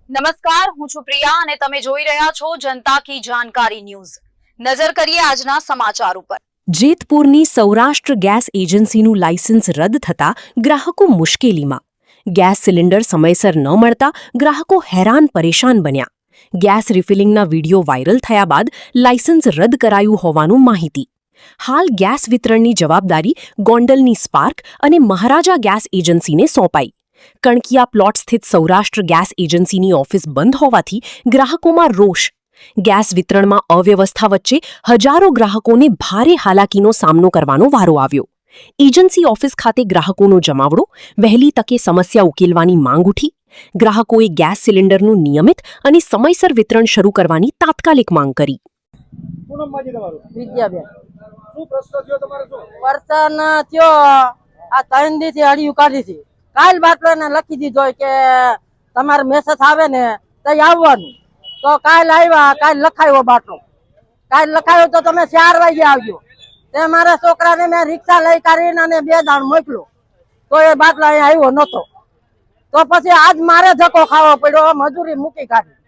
નમસ્કાર, હું છું પ્રિયા અને તમે જોઈ રહ્યા છો જનતા કી જાણકારી ન્યૂઝ। નજર કરીએ આજના સમાચાર ઉપર। જેતપુરની સૌરાષ્ટ્ર ગેસ એજન્સીનું લાયસન્સ રદ થતા ગ્રાહકો મુશ્કેલીમાં। ગેસ સિલિન્ડર સમયસર ન મળતા ગ્રાહકો હેરાન પરેશાન બન્યા। ગેસ રિફિલિંગના વિડીયો વાયરલ થયા બાદ લાયસન્સ રદ કરાયું હોવાનું માહિતી। હાલ ગેસ વિતરણની જવાબદારી ગોંડલની સ્પાર્ક અને મહારાજા ગેસ એજન્સીને સોંપાઈ। કણકિયા પ્લોટ સ્થિત સૌરાષ્ટ્ર ગેસ એજન્સીની ઓફિસ બંધ હોવાથી ગ્રાહકોમાં રોષ। ગેસ વિતરણમાં અવ્યવસ્થા વચ્ચે હજારો ગ્રાહકોને ભારે હાલાકીનો સામનો કરવાનો વારો આવ્યો। એજન્સી ઓફિસ ખાતે ગ્રાહકોનો જમાવડો, વહેલી તકે સમસ્યા ઉકેલવાની માંગ ઉઠી। ગ્રાહકોએ ગેસ સિલિન્ડરનું નિયમિત અને સમયસર વિતરણ શરૂ કરવાની તાત્કાલિક માંગ કરી। કાલ બાટલો ને લખી દીધો કે તમારે મેસેજ આવે ને તો આવવાનું, તો કાલ આવ્યા, કાલ લખાયો બાટલો, કાલ લખાયો તો તમે 4 વાગે આવજો। તે મારા છોકરાને મેં રિક્ષા લઈ કરીને અને 2 દાણ મોકલો તો એ બાટલો અહીંયા આવ્યો નતો। તો પછી આજ મારે ધક્કો ખાવો પડ્યો, મજૂરી મૂકી કાઢી,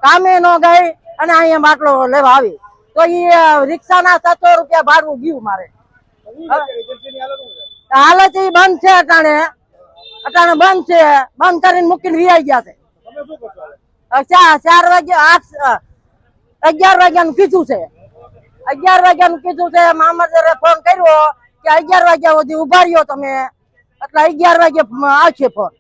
કામે ન ગઈ અને અહીંયા બાટલો લેવા આવી તો એ રિક્ષાના 700 રૂપિયા ભાડું ગયું મારે। હાલત એ બંધ છે, અટાણે બંધ છે, બંધ કરીને મૂકીને વી ગયા છે। 4 વાગે 11 વાગ્યાનું કીધું છે, 11 વાગ્યાનું કીધું છે। મામલતદારે ફોન કર્યો કે 11 વાગ્યા સુધી ઉભા રહ્યો તમે, એટલે 11 વાગે આવશે ફોન।